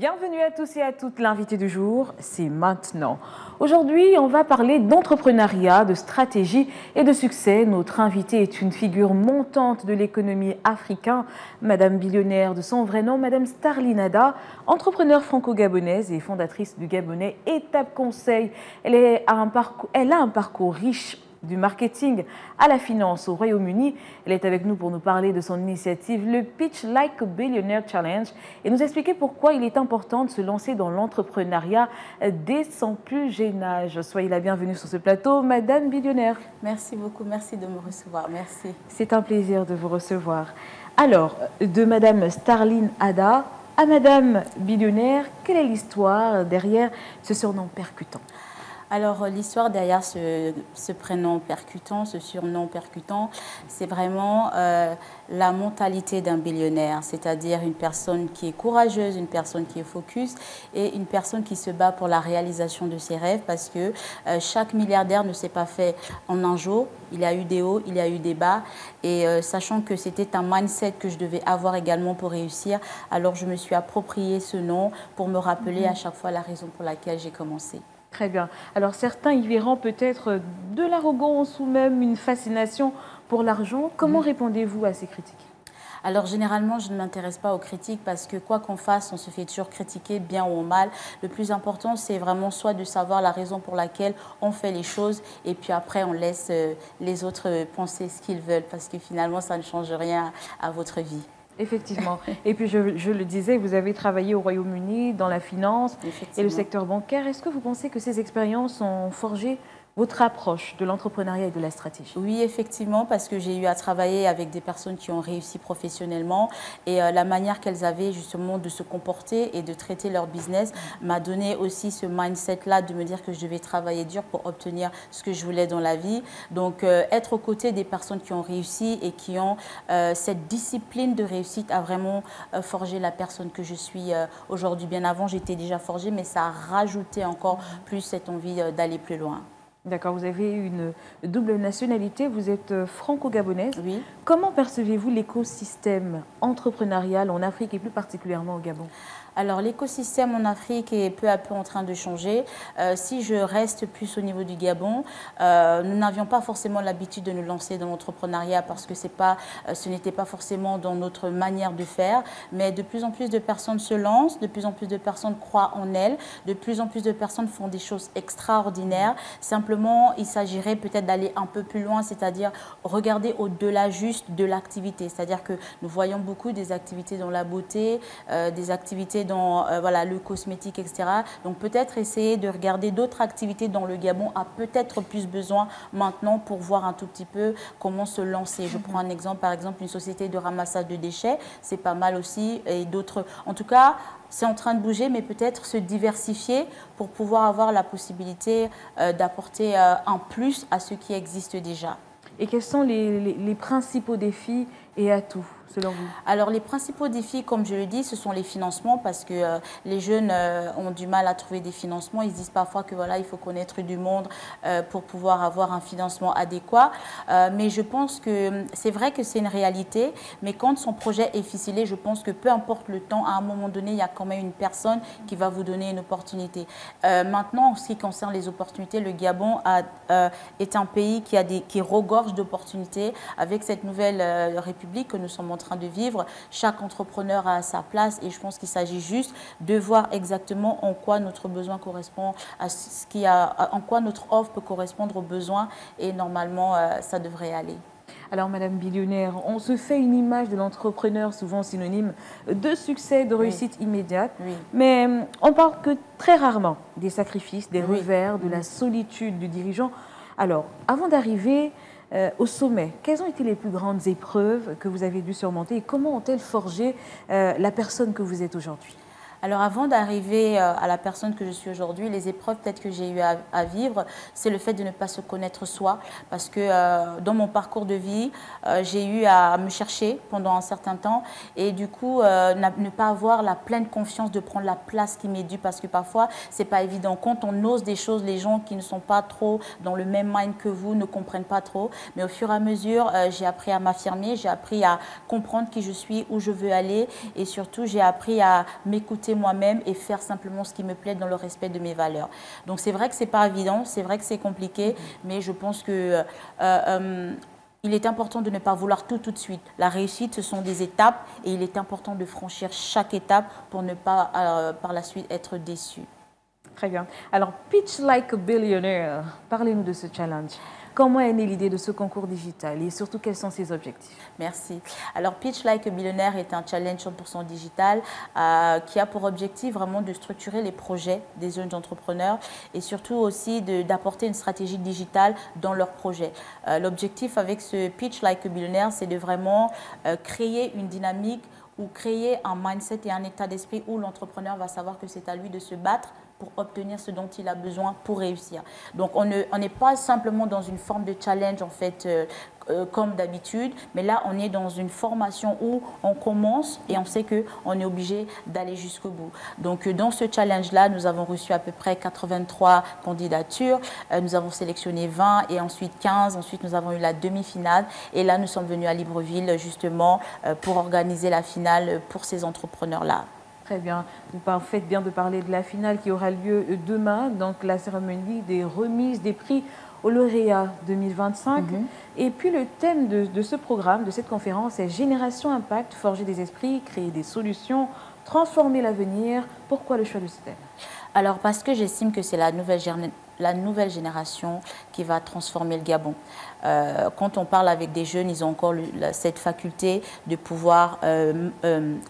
Bienvenue à tous et à toutes. L'invité du jour, c'est maintenant. Aujourd'hui, on va parler d'entrepreneuriat, de stratégie et de succès. Notre invitée est une figure montante de l'économie africaine, Madame Billionnaire de son vrai nom, Madame Starline Ada, entrepreneure franco-gabonaise et fondatrice du Gabonais Étape Conseil. Elle a un parcours riche du marketing à la finance au Royaume-Uni. Elle est avec nous pour nous parler de son initiative, le Pitch Like a Billionaire Challenge, et nous expliquer pourquoi il est important de se lancer dans l'entrepreneuriat dès son plus jeune âge. Soyez la bienvenue sur ce plateau, Madame Billionnaire. Merci beaucoup, merci de me recevoir, merci. C'est un plaisir de vous recevoir. Alors, de Madame Starline Ada à Madame Billionnaire, quelle est l'histoire derrière ce surnom percutant ? Alors, l'histoire derrière ce prénom percutant, ce surnom percutant, c'est vraiment la mentalité d'un billionnaire, c'est-à-dire une personne qui est courageuse, une personne qui est focus et une personne qui se bat pour la réalisation de ses rêves parce que chaque milliardaire ne s'est pas fait en un jour. Il y a eu des hauts, il y a eu des bas et sachant que c'était un mindset que je devais avoir également pour réussir, alors je me suis approprié ce nom pour me rappeler à chaque fois la raison pour laquelle j'ai commencé. Très bien. Alors certains y verront peut-être de l'arrogance ou même une fascination pour l'argent. Comment répondez-vous à ces critiques ? Alors généralement, je ne m'intéresse pas aux critiques parce que quoi qu'on fasse, on se fait toujours critiquer, bien ou mal. Le plus important, c'est vraiment soit de savoir la raison pour laquelle on fait les choses et puis après, on laisse les autres penser ce qu'ils veulent parce que finalement, ça ne change rien à votre vie. Effectivement. Et puis, je le disais, vous avez travaillé au Royaume-Uni dans la finance et le secteur bancaire. Est-ce que vous pensez que ces expériences ont forgé votre approche de l'entrepreneuriat et de la stratégie? Oui, effectivement, parce que j'ai eu à travailler avec des personnes qui ont réussi professionnellement et la manière qu'elles avaient justement de se comporter et de traiter leur business m'a donné aussi ce mindset-là de me dire que je devais travailler dur pour obtenir ce que je voulais dans la vie. Donc, être aux côtés des personnes qui ont réussi et qui ont cette discipline de réussite a vraiment forgé la personne que je suis aujourd'hui. Bien avant, j'étais déjà forgée, mais ça a rajouté encore plus cette envie d'aller plus loin. D'accord, vous avez une double nationalité, vous êtes franco-gabonaise. Oui. Comment percevez-vous l'écosystème entrepreneurial en Afrique et plus particulièrement au Gabon ? Alors, l'écosystème en Afrique est peu à peu en train de changer. Si je reste plus au niveau du Gabon, nous n'avions pas forcément l'habitude de nous lancer dans l'entrepreneuriat parce que ce n'était pas forcément dans notre manière de faire. Mais de plus en plus de personnes se lancent, de plus en plus de personnes croient en elles, de plus en plus de personnes font des choses extraordinaires. Simplement, il s'agirait peut-être d'aller un peu plus loin, c'est-à-dire regarder au-delà juste de l'activité. C'est-à-dire que nous voyons beaucoup des activités dans la beauté, des activités dans voilà, le cosmétique, etc. Donc peut-être essayer de regarder d'autres activités dont le Gabon a peut-être plus besoin maintenant pour voir un tout petit peu comment se lancer. Je prends un exemple, par exemple une société de ramassage de déchets, c'est pas mal aussi, et d'autres. En tout cas, c'est en train de bouger, mais peut-être se diversifier pour pouvoir avoir la possibilité d'apporter un plus à ce qui existe déjà. Et quels sont les principaux défis et atouts selon vous? Alors les principaux défis, comme je le dis, ce sont les financements parce que les jeunes ont du mal à trouver des financements. Ils se disent parfois que voilà, il faut connaître du monde pour pouvoir avoir un financement adéquat. Mais je pense que c'est vrai que c'est une réalité, mais quand son projet est ficelé, je pense que peu importe le temps, à un moment donné, il y a quand même une personne qui va vous donner une opportunité. Maintenant, en ce qui concerne les opportunités, le Gabon est un pays qui regorge d'opportunités avec cette nouvelle république que nous sommes en train de vivre. Chaque entrepreneur a sa place et je pense qu'il s'agit juste de voir exactement en quoi notre besoin correspond à ce en quoi notre offre peut correspondre aux besoins et normalement ça devrait aller. Alors, Madame Billionnaire, on se fait une image de l'entrepreneur souvent synonyme de succès, de réussite immédiate, mais on parle que très rarement des sacrifices, des revers, de la solitude du dirigeant. Alors, avant d'arriver au sommet, quelles ont été les plus grandes épreuves que vous avez dû surmonter et comment ont-elles forgé la personne que vous êtes aujourd'hui ? Alors avant d'arriver à la personne que je suis aujourd'hui, les épreuves peut-être que j'ai eu à vivre, c'est le fait de ne pas se connaître soi. Parce que dans mon parcours de vie, j'ai eu à me chercher pendant un certain temps et du coup ne pas avoir la pleine confiance de prendre la place qui m'est due parce que parfois c'est pas évident. Quand on ose des choses, les gens qui ne sont pas trop dans le même mind que vous ne comprennent pas trop. Mais au fur et à mesure, j'ai appris à m'affirmer, j'ai appris à comprendre qui je suis, où je veux aller et surtout j'ai appris à m'écouter rester moi-même et faire simplement ce qui me plaît dans le respect de mes valeurs. Donc c'est vrai que c'est pas évident, c'est vrai que c'est compliqué, mais je pense que il est important de ne pas vouloir tout de suite. La réussite, ce sont des étapes et il est important de franchir chaque étape pour ne pas par la suite être déçu. Très bien. Alors, Pitch Like a Billionaire, parlez-nous de ce challenge. Comment est née l'idée de ce concours digital et surtout quels sont ses objectifs? Merci. Alors Pitch Like a Billionaire est un challenge 100% digital qui a pour objectif vraiment de structurer les projets des jeunes entrepreneurs et surtout aussi d'apporter une stratégie digitale dans leurs projets. L'objectif avec ce Pitch Like a Billionaire, c'est de vraiment créer une dynamique ou créer un mindset et un état d'esprit où l'entrepreneur va savoir que c'est à lui de se battre pour obtenir ce dont il a besoin pour réussir. Donc, on n'est pas simplement dans une forme de challenge, en fait, comme d'habitude, mais là, on est dans une formation où on commence et on sait qu'on est obligé d'aller jusqu'au bout. Donc, dans ce challenge-là, nous avons reçu à peu près 83 candidatures. Nous avons sélectionné 20 et ensuite 15. Ensuite, nous avons eu la demi-finale. Et là, nous sommes venus à Libreville, justement, pour organiser la finale pour ces entrepreneurs-là. Très bien. Vous faites bien de parler de la finale qui aura lieu demain, donc la cérémonie des remises des prix aux lauréats 2025. Et puis le thème de ce programme, de cette conférence, est Génération Impact, forger des esprits, créer des solutions, transformer l'avenir. Pourquoi le choix de ce thème? Alors parce que j'estime que c'est la nouvelle génération qui va transformer le Gabon. Quand on parle avec des jeunes, ils ont encore cette faculté de pouvoir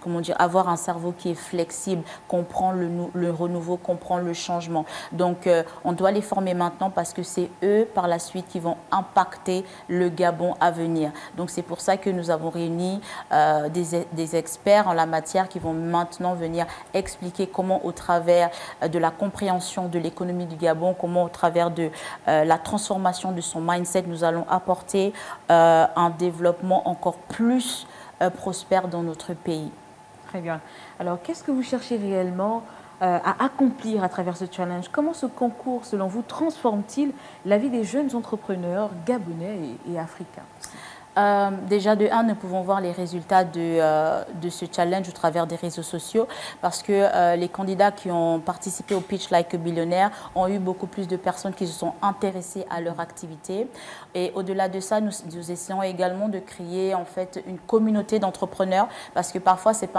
comment dire, avoir un cerveau qui est flexible, comprendre le renouveau, comprendre le changement. Donc, on doit les former maintenant parce que c'est eux, par la suite, qui vont impacter le Gabon à venir. Donc, c'est pour ça que nous avons réuni des experts en la matière qui vont maintenant venir expliquer comment, au travers de la compréhension de l'économie du Gabon, comment, au travers de la transformation de son mindset, nous allons apporter un développement encore plus prospère dans notre pays. Très bien. Alors, qu'est-ce que vous cherchez réellement à accomplir à travers ce challenge? Comment ce concours, selon vous, transforme-t-il la vie des jeunes entrepreneurs gabonais et africains? Déjà, de un, nous pouvons voir les résultats de ce challenge au travers des réseaux sociaux parce que les candidats qui ont participé au Pitch Like a Billionaire ont eu beaucoup plus de personnes qui se sont intéressées à leur activité. Et au-delà de ça, nous essayons également de créer en fait une communauté d'entrepreneurs parce que parfois, c'est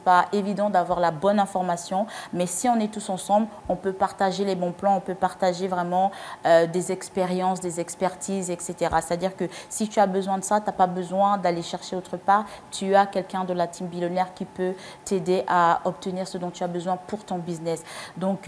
pas évident d'avoir la bonne information. Mais si on est tous ensemble, on peut partager les bons plans, on peut partager vraiment des expériences, des expertises, etc. C'est-à-dire que si tu as besoin de ça, tu n'as pas besoin d'aller chercher autre part. Tu as quelqu'un de la team Billionaire qui peut t'aider à obtenir ce dont tu as besoin pour ton business. Donc,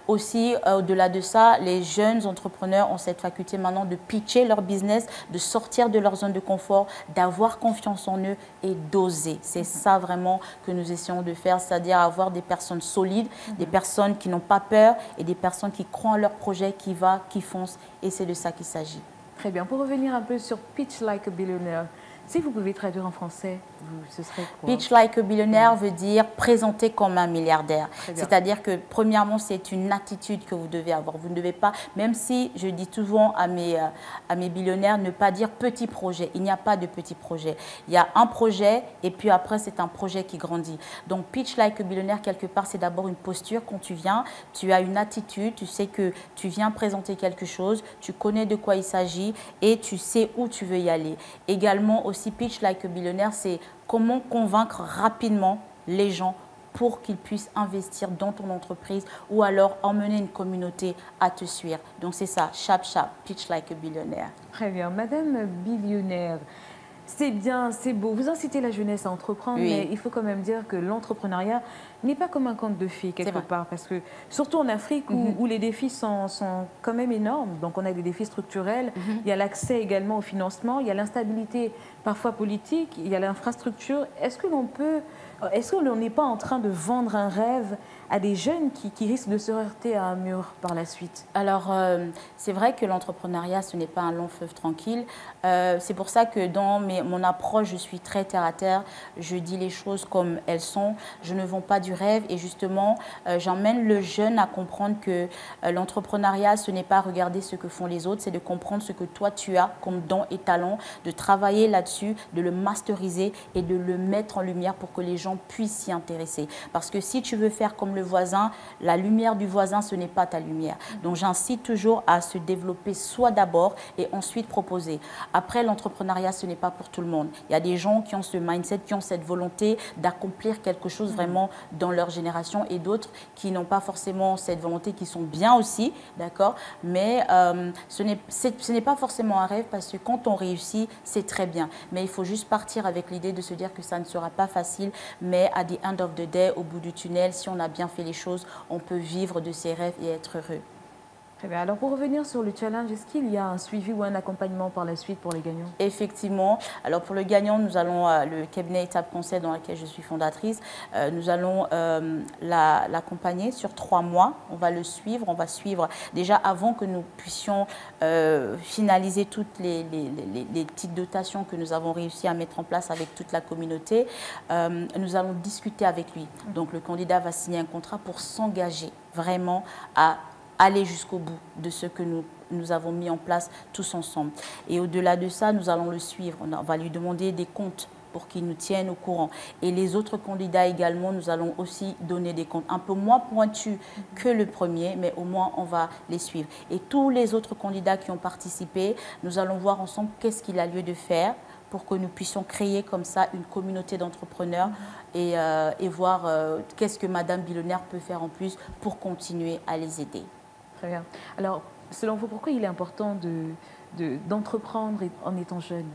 aussi, au-delà de ça, les jeunes entrepreneurs ont cette faculté maintenant de pitcher leur business, de sortir de leur zone de confort, d'avoir confiance en eux et d'oser. C'est ça vraiment que nous essayons de faire, c'est-à-dire avoir des personnes solides, des personnes qui n'ont pas peur et des personnes qui croient en leur projet, qui foncent. Et c'est de ça qu'il s'agit. Très bien. Pour revenir un peu sur Pitch Like a Billionaire, si vous pouvez traduire en français, ce serait quoi? Pitch Like a Billionaire veut dire présenter comme un milliardaire. C'est-à-dire que premièrement, c'est une attitude que vous devez avoir. Vous ne devez pas, même si je dis souvent à mes billionnaires, ne pas dire petit projet. Il n'y a pas de petit projet. Il y a un projet et puis après, c'est un projet qui grandit. Donc, Pitch Like a Billionaire, quelque part, c'est d'abord une posture. Quand tu viens, tu as une attitude, tu sais que tu viens présenter quelque chose, tu connais de quoi il s'agit et tu sais où tu veux y aller. Également, aussi, Pitch Like a Billionaire, c'est comment convaincre rapidement les gens pour qu'ils puissent investir dans ton entreprise ou alors emmener une communauté à te suivre. Donc c'est ça, chap, Pitch Like a Billionaire. Très bien. Madame Billionaire, c'est bien, c'est beau. Vous incitez la jeunesse à entreprendre, oui. Mais il faut quand même dire que l'entrepreneuriat n'est pas comme un conte de fées quelque part. Parce que, surtout en Afrique, où les défis sont quand même énormes, donc on a des défis structurels, il y a l'accès également au financement, il y a l'instabilité parfois politique, il y a l'infrastructure. Est-ce que l'on n'est pas en train de vendre un rêve à des jeunes qui risquent de se heurter à un mur par la suite? Alors, c'est vrai que l'entrepreneuriat, ce n'est pas un long fleuve tranquille. C'est pour ça que dans mon approche, je suis très terre à terre. Je dis les choses comme elles sont. Je ne vends pas du rêve. Et justement, j'emmène le jeune à comprendre que l'entrepreneuriat, ce n'est pas regarder ce que font les autres, c'est de comprendre ce que toi, tu as comme don et talent, de travailler là-dessus là-dessus, de le masteriser et de le mettre en lumière pour que les gens puissent s'y intéresser. Parce que si tu veux faire comme le voisin, la lumière du voisin, ce n'est pas ta lumière. Donc j'incite toujours à se développer soi d'abord et ensuite proposer. Après, l'entrepreneuriat, ce n'est pas pour tout le monde. Il y a des gens qui ont ce mindset, qui ont cette volonté d'accomplir quelque chose vraiment dans leur génération et d'autres qui n'ont pas forcément cette volonté, qui sont bien aussi, d'accord? Mais ce n'est pas forcément un rêve parce que quand on réussit, c'est très bien. Mais il faut juste partir avec l'idée de se dire que ça ne sera pas facile, mais à the end of the day, au bout du tunnel, si on a bien fait les choses, on peut vivre de ses rêves et être heureux. Très bien. Alors, pour revenir sur le challenge, est-ce qu'il y a un suivi ou un accompagnement par la suite pour les gagnants? Effectivement. Alors, pour le gagnant, nous allons, le cabinet Étape Conseil dans lequel je suis fondatrice, nous allons l'accompagner sur 3 mois. On va le suivre. On va suivre déjà avant que nous puissions finaliser toutes les petites dotations que nous avons réussi à mettre en place avec toute la communauté. Nous allons discuter avec lui. Donc, le candidat va signer un contrat pour s'engager vraiment à aller jusqu'au bout de ce que nous avons mis en place tous ensemble. Et au-delà de ça, nous allons le suivre. On va lui demander des comptes pour qu'il nous tienne au courant. Et les autres candidats également, nous allons aussi donner des comptes un peu moins pointus que le premier, mais au moins on va les suivre. Et tous les autres candidats qui ont participé, nous allons voir ensemble qu'est-ce qu'il a lieu de faire pour que nous puissions créer comme ça une communauté d'entrepreneurs et voir qu'est-ce que Madame Billionnaire peut faire en plus pour continuer à les aider. Très bien. Alors, selon vous, pourquoi il est important d'entreprendre en étant jeune?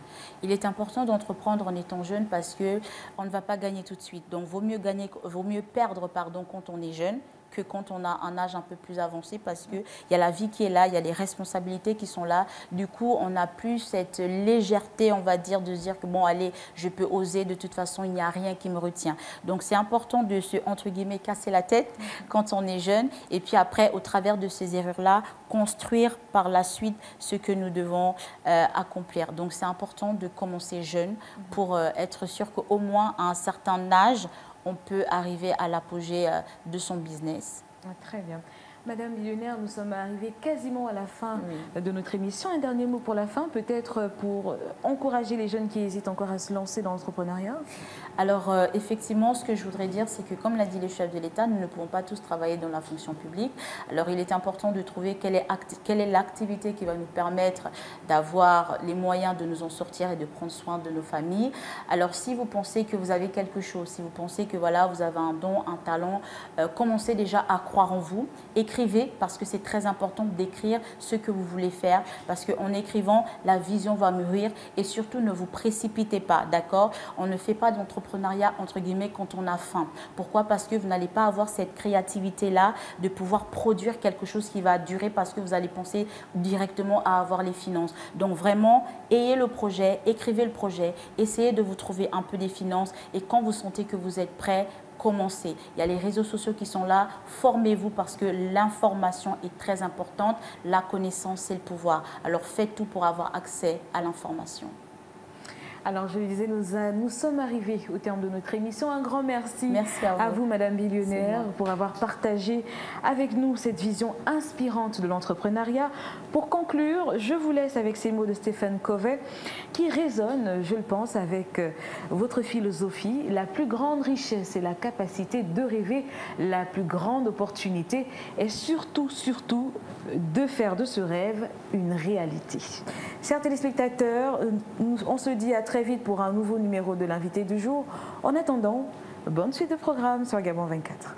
Il est important d'entreprendre en étant jeune parce qu'on ne va pas gagner tout de suite. Donc, vaut mieux perdre quand on est jeune que quand on a un âge un peu plus avancé parce qu'il y a la vie qui est là, il y a les responsabilités qui sont là. Du coup, on n'a plus cette légèreté, on va dire, de se dire que bon, allez, je peux oser, de toute façon, il n'y a rien qui me retient. Donc, c'est important de se, entre guillemets, casser la tête quand on est jeune. Et puis après, au travers de ces erreurs-là, construire par la suite ce que nous devons accomplir. Donc, c'est important de commencer jeune pour être sûr qu'au moins à un certain âge, on peut arriver à l'apogée de son business. Très bien. Madame Billionnaire, nous sommes arrivés quasiment à la fin de notre émission. Un dernier mot pour la fin, peut-être pour encourager les jeunes qui hésitent encore à se lancer dans l'entrepreneuriat? Alors, effectivement, ce que je voudrais dire, c'est que comme l'a dit le chef de l'État, nous ne pouvons pas tous travailler dans la fonction publique. Alors, il est important de trouver quelle est l'activité qui va nous permettre d'avoir les moyens de nous en sortir et de prendre soin de nos familles. Alors, si vous pensez que vous avez quelque chose, si vous pensez que voilà, vous avez un don, un talent, commencez déjà à croire en vous. Écrivez, parce que c'est très important d'écrire ce que vous voulez faire, parce qu'en écrivant, la vision va mûrir et surtout ne vous précipitez pas, d'accord? On ne fait pas d'entrepreneuriat, entre guillemets, quand on a faim. Pourquoi? Parce que vous n'allez pas avoir cette créativité-là de pouvoir produire quelque chose qui va durer parce que vous allez penser directement à avoir les finances. Donc vraiment, ayez le projet, écrivez le projet, essayez de vous trouver un peu des finances et quand vous sentez que vous êtes prêt, commencez. Il y a les réseaux sociaux qui sont là. Formez-vous parce que l'information est très importante. La connaissance, c'est le pouvoir. Alors, faites tout pour avoir accès à l'information. Alors, je le disais, nous sommes arrivés au terme de notre émission. Un grand merci, à vous, Madame Billionnaire, pour avoir partagé avec nous cette vision inspirante de l'entrepreneuriat. Pour conclure, je vous laisse avec ces mots de Stephen Covey qui résonnent, je le pense, avec votre philosophie. La plus grande richesse est la capacité de rêver, la plus grande opportunité est surtout de faire de ce rêve une réalité. Chers téléspectateurs, on se dit à très vite pour un nouveau numéro de l'invité du jour. En attendant, bonne suite de programme sur Gabon 24.